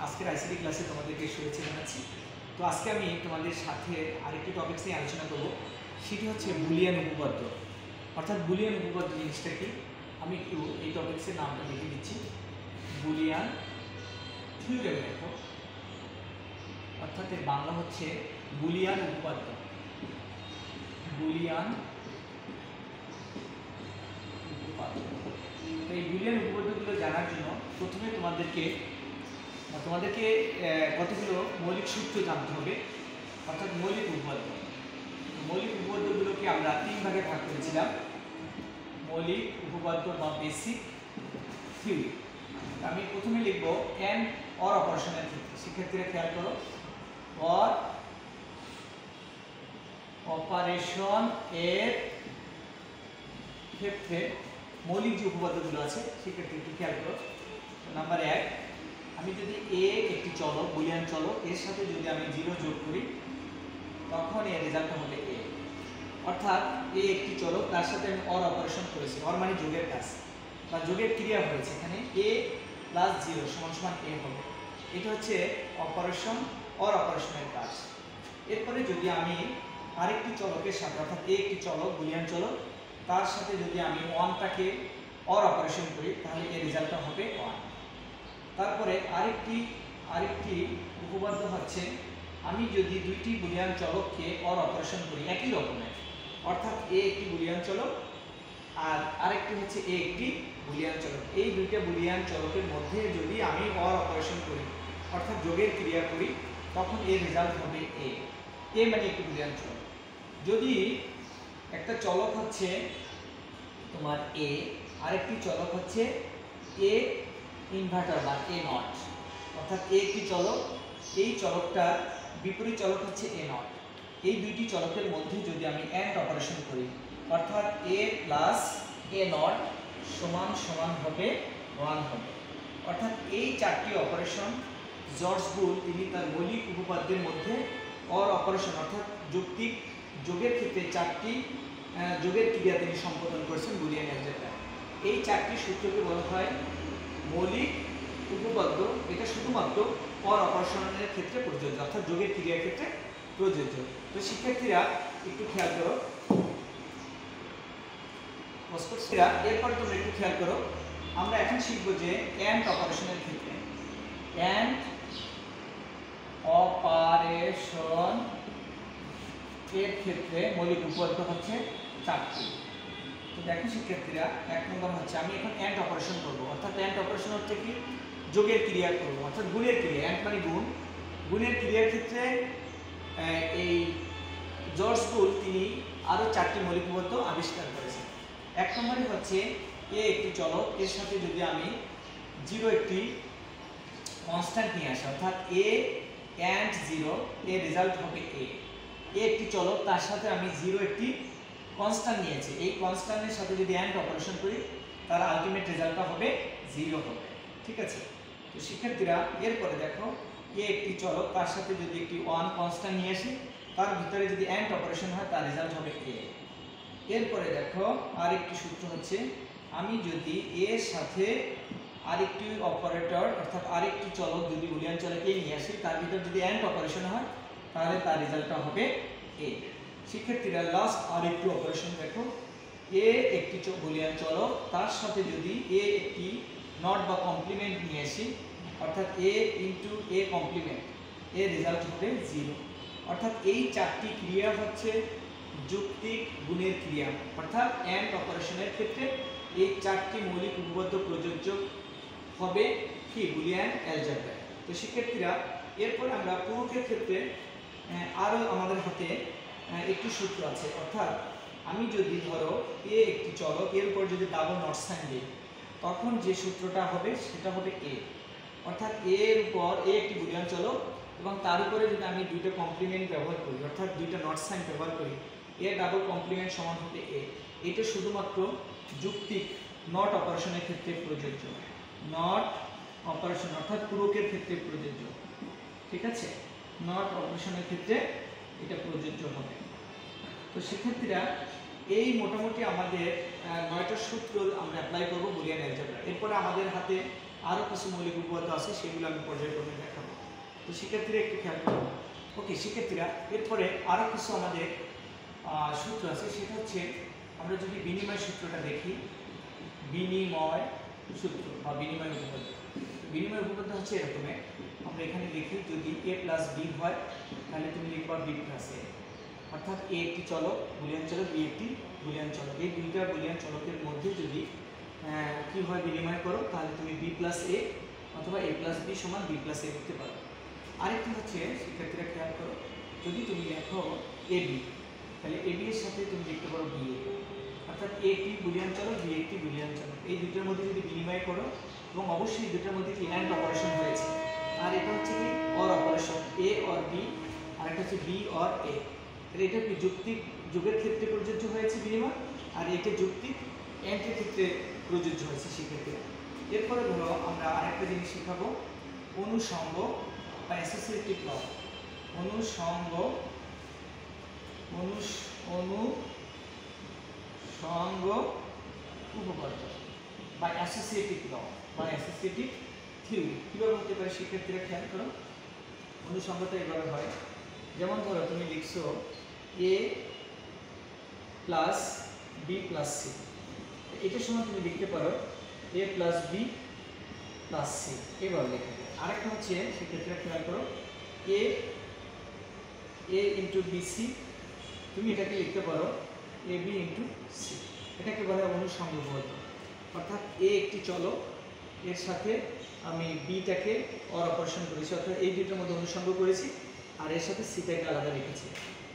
আজকের আইসিটি ক্লাসে তোমাদেরকে শুভেচ্ছা জানাচ্ছি। তো আজকে আমি তোমাদের সাথে আরেকটি টপিকস নিয়ে আলোচনা করব, সেটি হচ্ছে বুলিয়ান উপপাদ্য। অর্থাৎ বুলিয়ান উপপাদ্য জিনিসটা কি, আমি একটু এই টপিক্সের নামটা লিখে দিচ্ছি। বুলিয়ান থিওরেম দেখো, অর্থাৎ এর বাংলা হচ্ছে বুলিয়ান উপপাদ্য। বুলিয়ান উপপাদ্য। তো এই বুলিয়ান উপপাদ্যগুলো জানার জন্য প্রথমে তোমাদেরকে কতগুলো মৌলিক সূত্র জানতে হবে, অর্থাৎ মৌলিক উপপাদ্য। মৌলিক উপপাদ্যগুলোকে আমরা তিন ভাগে ভাগ করেছিলাম। মৌলিক উপপাদ্য বা বেসিক থিওরি। আমি প্রথমে লিখব এন্ড অর অপারেশনের ক্ষেত্রে। শিক্ষার্থীরা খেয়াল করো, অর অপারেশন এর ক্ষেত্রে মৌলিক যে উপপাদ্যগুলো আছে শিক্ষার্থী একটু খেয়াল করো। নাম্বার 1, আমি যদি এ একটি চলক, বুলিয়ান চলক, এর সাথে যদি আমি 0 যোগ করি তখন এর রেজাল্ট হবে এ। অর্থাৎ এ একটি চলক, তার সাথে আমি অর অপারেশন করেছি। অর মানে যোগের কাজ বা যোগের ক্রিয়া হয়েছে। এখানে এ প্লাস 0 সমান সমান এ হবে। এটা হচ্ছে অপারেশন, অর অপারেশনের কাজ। এরপরে যদি আমি আরেকটি চলকের সাথে, অর্থাৎ এ একটি চলক, বুলিয়ান চলক, তার সাথে যদি আমি 1টাকে অর অপারেশন করি তাহলে এর রেজাল্টটা হবে 1। তারপরে আরেকটি উপপাদ্য হচ্ছে, আমি যদি দুইটি বুলিয়ান চলককে অর অপারেশন করি একই রকমের, অর্থাৎ এ একটি বুলিয়ান চলক আর আরেকটি হচ্ছে এ একটি বুলিয়ান চলক, এই দুইটা বুলিয়ান চলকের মধ্যে যদি আমি অর অপারেশন করি অর্থাৎ যোগের ক্রিয়া করি তখন এর রেজাল্ট হবে এ। এ মানে একটি বুলিয়ান চলক। যদি একটা চলক হচ্ছে তোমার এ, আরেকটি চলক হচ্ছে এ ইনভার্টার বা এ নট, অর্থাৎ এ একটি চলক, এই চলকটার বিপরীত চলক হচ্ছে এ নট, এই দুইটি চলকের মধ্যে যদি আমি এন্ড অপারেশন করি অর্থাৎ এ প্লাস এ নট সমান সমান হবে 1 হবে। অর্থাৎ এই চারটি অপারেশন জর্জ বুল তিনি তার মৌলিক উপপাদ্যের মধ্যে অর অপারেশন অর্থাৎ যৌক্তিক যোগের ক্ষেত্রে চারটি যোগের ক্রিয়া তিনি সম্পাদন করেছেন বুলিয়ান অ্যালজেব্রা। এই চারটি সূত্রকে বলা হয় মৌলিক উপপাদ্য। এটা শুধুমাত্র অর অপারেশনের ক্ষেত্রে প্রযোজ্য, অর্থাৎ যোগের ক্রিয়ার ক্ষেত্রে প্রযোজ্য। তো শিক্ষার্থীরা একটু খেয়াল করো, এরপর তোমরা একটু খেয়াল করো, আমরা এখন শিখবো যে এন্ড অপারেশনের ক্ষেত্রে, এন্ড অপারেশন এর ক্ষেত্রে মৌলিক উপপাদ্য হচ্ছে 4টি। তো দেখো শিক্ষার্থীরা, 1 নম্বর হচ্ছে আমি এখন এন্ড অপারেশন করব, অর্থাৎ এন্ড অপারেশন হচ্ছে কি যোগের ক্রিয়া করব, অর্থাৎ গুণের ক্রিয়া। এন্ড মানে গুণ, গুণের ক্রিয়ার ক্ষেত্রে এই জর্জ বুল তিনি আরো 4টি মৌলিক উপপাদ্য আবিষ্কার করেছেন। 1 নম্বরে হচ্ছে এ একটি চলক, এর সাথে যদি আমি 0 একটি কনস্ট্যান্ট নিয়ে আসি অর্থাৎ এ এন্ড 0 এর রেজাল্ট হবে এ। এ একটি চলক, তার সাথে আমি 0 একটি কনস্ট্যান্ট নিয়েছি, এই কনস্ট্যান্টের সাথে যদি এন্ড অপারেশন করি তার আলটিমেট রেজাল্টটা হবে 0 হবে। ঠিক আছে? তো শিক্ষার্থীরা এরপরে দেখো, এ একটি চলক, তার সাথে যদি একটি 1 কনস্ট্যান্ট নিয়ে আসি তার ভিতরে যদি এন্ড অপারেশন হয় তার রেজাল্ট হবে এ। এরপরে দেখো আরেকটি সূত্র হচ্ছে, আমি যদি এর সাথে আরেকটি অপারেটর অর্থাৎ আরেকটি চলক যদি বুলিয়ান চলকে নিয়ে আসি তার ভিতরে যদি এন্ড অপারেশন হয় তাহলে তার রেজাল্টটা হবে এ। শিক্ষার্থীরা লাস্ট আরেকটি অপারেশন দেখো, এ একটি বুলিয়ান চলক, তার সাথে যদি এ একটি নট বা কমপ্লিমেন্ট নিয়ে আসি অর্থাৎ এ ইনটু এ কমপ্লিমেন্ট, এর রেজাল্ট হবে 0। অর্থাৎ এই 4টি ক্রিয়া হচ্ছে যৌক্তিক গুণের ক্রিয়া, অর্থাৎ এন্ড অপারেশনের ক্ষেত্রে এই 4টি মৌলিক উপপাদ্য প্রযোজ্য হবে কি বুলিয়ান অ্যালজেব্রায়। তো শিক্ষার্থীরা এরপর আমরা পূরকের ক্ষেত্রে আরও আমাদের হাতে একটি সূত্র আছে, অর্থাৎ আমি যদি ধরো এ একটি চলক, এর উপর যদি ডাবল নট সাইন দিই তখন যে সূত্রটা হবে সেটা হবে এ। অর্থাৎ এর উপর এ একটি বুলিয়ান চলক এবং তার উপরে যদি আমি দুইটা কমপ্লিমেন্ট ব্যবহার করি অর্থাৎ দুইটা নট সাইন ব্যবহার করি, এ ডাবল কমপ্লিমেন্ট সমান হবে এ। এটা শুধুমাত্র যৌক্তিক নট অপারেশনের ক্ষেত্রে প্রযোজ্য, নট অপারেশন অর্থাৎ পূরকের ক্ষেত্রে প্রযোজ্য। ঠিক আছে? নট অপারেশনের ক্ষেত্রে এটা প্রযোজ্য হবে। তো শিক্ষার্থীরা এই মোটামুটি আমাদের 9টা সূত্র আমরা অ্যাপ্লাই করব বুলিয়ান অ্যালজেব্রা। এরপরে আমাদের হাতে আরও কিছু মৌলিক উপপাদ্য আছে, সেগুলো আমি পর্যায়ক্রমে দেখাবো। তো শিক্ষার্থীরা একটু খেয়াল করুন। ওকে শিক্ষার্থীরা, এরপরে আরও কিছু আমাদের সূত্র আছে, সেটা হচ্ছে আমরা যদি বিনিময় সূত্রটা দেখি, বিনিময় সূত্র বা বিনিময় উপপাদ্য। বিনিময় উপপাদ্য হচ্ছে এরকমে, আমরা এখানে দেখি যদি a প্লাস বি হয় তাহলে তুমি লিখবা b প্লাস এ, অর্থাৎ a একটি চলক বুলিয়ান চলক, b একটি বুলিয়ান চলক। এই দুইটা বুলিয়ান চলকের মধ্যে যদি কি হয় বিনিময় করো, তাহলে তুমি b প্লাস এ অথবা a প্লাস বি সমান b প্লাস এ লিখতে পারো। আরেকটি হচ্ছে শিক্ষার্থীরা খেয়াল করো, যদি তুমি লেখো এ বি, তাহলে এ বি এর সাথে তুমি লিখতে পারো বি এ, অর্থাৎ এ একটি বুলিয়ান চলক, বি একটি বুলিয়ান চলক। এই দুটোর মধ্যে যদি বিনিময় করো, এবং অবশ্যই দুটোর মধ্যে কি অ্যান্ড অপারেশন হয়েছে, আর এটা হচ্ছে কি or operation, A or B, আর এটা হচ্ছে বি অর এ। তাহলে এটা কি যুক্তিক যোগের ক্ষেত্রে প্রযোজ্য হয়েছে বিনিময়, আর এটা যুক্তিক অ্যান্ডের ক্ষেত্রে প্রযোজ্য হয়েছে শিক্ষার্থীরা। এরপরে ধরো আমরা আরেকটা জিনিস শেখাবো, অনুষঙ্গ বা অ্যাসোসিয়েটিভ ল। অনুষঙ্গ উপপাদ্য বা অ্যাসোসিয়েটিভ ল বা অ্যাসোসিয়েটিভ থিওরি কীভাবে হতে পারে শিক্ষার্থীরা খেয়াল করো। অনুষঙ্গটা এভাবে হয়, যেমন ধরো তুমি লিখছো এ প্লাস বি প্লাস সি, এটার সময় তুমি লিখতে পারো এ প্লাস বি প্লাস সি, এভাবে লিখে। আরেকটা হচ্ছে শিক্ষার্থীরা খেয়াল করো, এ ইন্টু বি সি, তুমি এটাকে লিখতে পারো এ বি ইন্টু সি। এটাকে বলা হয় অনুষঙ্গ উপপাদ্য, অর্থাৎ এ একটি চলক, এর সাথে আমি বিটাকে অর অপারেশন করেছি, অর্থাৎ এই দুটোর মধ্যে অনুষঙ্গ করেছি, আর এর সাথে সিটাকে আলাদা লিখেছি।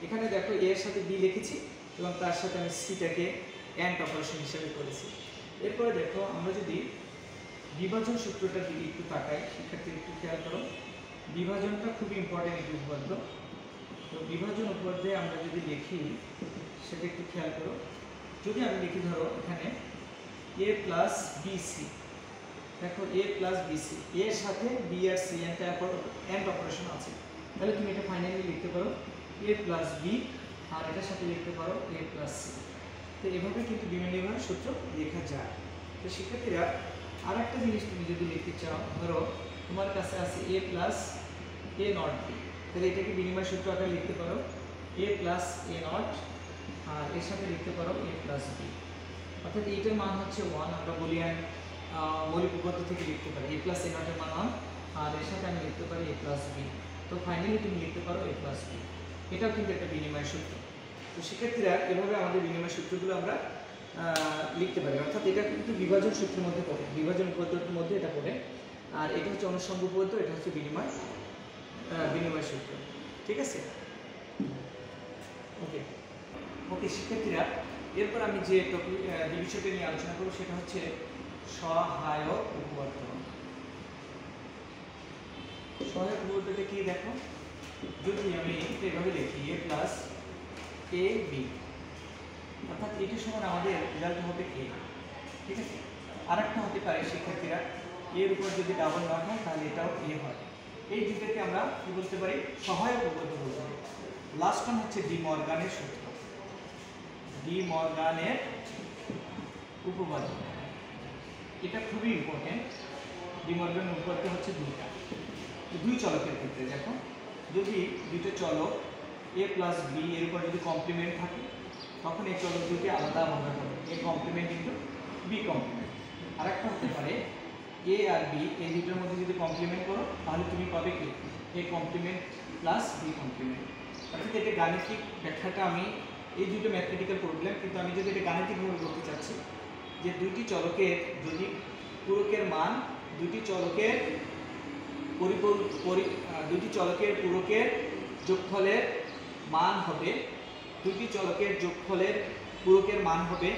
এখানে দেখো এর সাথে বি লিখেছি এবং তার সাথে আমি সিটাকে অ্যান্ড অপারেশন হিসেবে করেছি। এরপরে দেখো আমরা যদি বিভাজন সূত্রটার দিকে একটু তাকাই, শিক্ষার্থী একটু খেয়াল করো, বিভাজনটা খুবই ইম্পর্টেন্ট একটি উপপাদ্য। তো বিভাজন উপপাদ্যে আমরা যদি লিখি সেটা একটু খেয়াল করো, যদি আমি লিখি ধরো এখানে এ প্লাস বি সি, দেখো এ প্লাস বি সি, এর সাথে বি আর সি অ্যান্ড অপারেশন আছে, তাহলে তুমি এটা ফাইনালি লিখতে পারো এ প্লাস বি, আর এটার সাথে লিখতে পারো এ প্লাস সি। তো এভাবে কিন্তু বিভিন্নভাবে সূত্র লেখা যায়। তো শিক্ষার্থীরা আর একটা জিনিস তুমি যদি লিখতে চাও, ধরো তোমার কাছে আছে এ প্লাস এ নট বি, তাহলে এটাকে বিনিময় সূত্র আকারে লিখতে পারো এ প্লাস এ নট, আর এর সাথে লিখতে পারো এ প্লাস বি, অর্থাৎ এইটার মান হচ্ছে 1, আমরা বুলিয়ান মৌলিক উপপাদ্য থেকে লিখতে পারি এ প্লাস এ নটের মান 1, আর এর সাথে আমি লিখতে পারি এ প্লাস বি। তো ফাইনালি তুমি লিখতে পারো এ প্লাস বি, এটাও কিন্তু একটা বিনিময় সূত্র। তো শিক্ষার্থীরা এভাবে আমাদের বিনিময় সূত্রগুলো আমরা লিখতে পারি, অর্থাৎ এটা কিন্তু বিভাজন সূত্রের মধ্যে পড়ে, বিভাজন উপপাদ্যের মধ্যে এটা পড়ে, আর এটা হচ্ছে অনুষঙ্গ উপপাদ্য, এটা হচ্ছে বিনিময় সূত্র। ঠিক আছে, ওকে ওকে শিক্ষার্থীরা, এরপর আমি যে বিষয়টা নিয়ে আলোচনা করব সেটা হচ্ছে সহায়ক উপপাদ্য। সহায়ক উপপাদ্যটা কি দেখো, যদি আমি এভাবে লিখি এ প্লাস এ বি, অর্থাৎ এটির সমান আমাদের রেজাল্ট হবে এ। ঠিক আছে, আরেকটা হতে পারে শিক্ষার্থীরা, এর উপর যদি ডাবল নট হয় তাহলে এটাও এ হয়। এই দুটোকে আমরা কি বলতে পারি, সহায়ক উপপাদ্য বলতে পারি। লাস্ট ওয়ান হচ্ছে ডি মর্গানের সূত্র, ডি মর্গানের উপপাদ্য, এটা খুবই ইম্পর্টেন্ট। ডি মর্গানের উপপাদ্য হচ্ছে দুই চলকের ক্ষেত্রে দেখো, যদি দুটো চলক এ প্লাস বি এর উপর যদি কমপ্লিমেন্ট থাকে, তখন এই চলক দুটি আলাদা ভাবে হবে, A complement into B complement. আরেকটা হতে পারে এ আর বি এই দুটোর মধ্যে যদি কমপ্লিমেন্ট করো তাহলে তুমি পাবে কি A complement plus B complement. অর্থাৎ এটা গাণিতিক ব্যাখ্যাটা আমি এই দুটো ম্যাথমেটিক্যাল প্রবলেম, কিন্তু আমি যদি এটা গাণিতিকভাবে বলতে চাচ্ছি যে দুইটি চলকের যদি পূরকের মান দুইটি চলকের পূরকের যোগফলের মান হবে, দুটি চলকের যোগফলের পূরকের মান হবে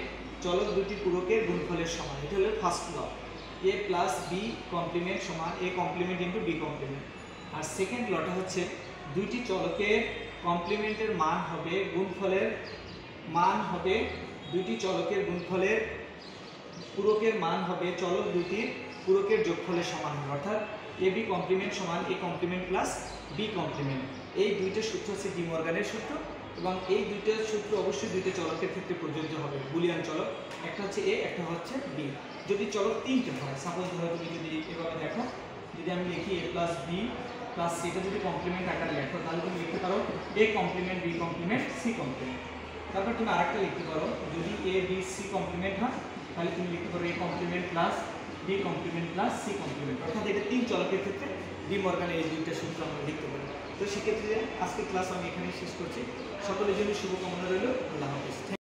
চলক দুটি পূরকের গুণফলের সমান। এটা হলো first law, A plus B complement সমান A complement into B complement. আর সেকেন্ড লটা হচ্ছে দুইটি চলকের কমপ্লিমেন্টের মান হবে গুণফলের মান হবে, দুইটি চলকের গুণফলের পূরকের মান হবে চলক দুটির পূরকের যোগফলের সমান হবে, অর্থাৎ এ বি কমপ্লিমেন্ট সমান A complement plus B complement. এই দুইটা সূত্র হচ্ছে ডি মর্গানের সূত্র, এবং এই দুইটা সূত্র অবশ্যই দুইটা চলকের ক্ষেত্রে প্রযোজ্য হবে, বুলিয়ান চলক, একটা হচ্ছে এ একটা হচ্ছে বি। যদি চলক তিনটে হয়, সাপোজ ধরো তুমি যদি এভাবে দেখো, যদি আমি লিখি a plus B plus C, এটা যদি কমপ্লিমেন্ট আকারে লেখো তাহলে তুমি লিখতে পারো a complement B complement C complement. তারপর তুমি আরেকটা লিখতে পারো, যদি a বি সি কমপ্লিমেন্ট হয় তাহলে তুমি লিখতে পারো a complement plus B complement plus C complement. অর্থাৎ এটা তিন চলকের ক্ষেত্রে ডি মর্গানের এই দুইটা সূত্র আমরা লিখতে পারি। তো সেক্ষেত্রে আজকের ক্লাস আমি এখানেই শেষ করছি। সকলের জন্য শুভকামনা রইল। আল্লাহ হাফেজ।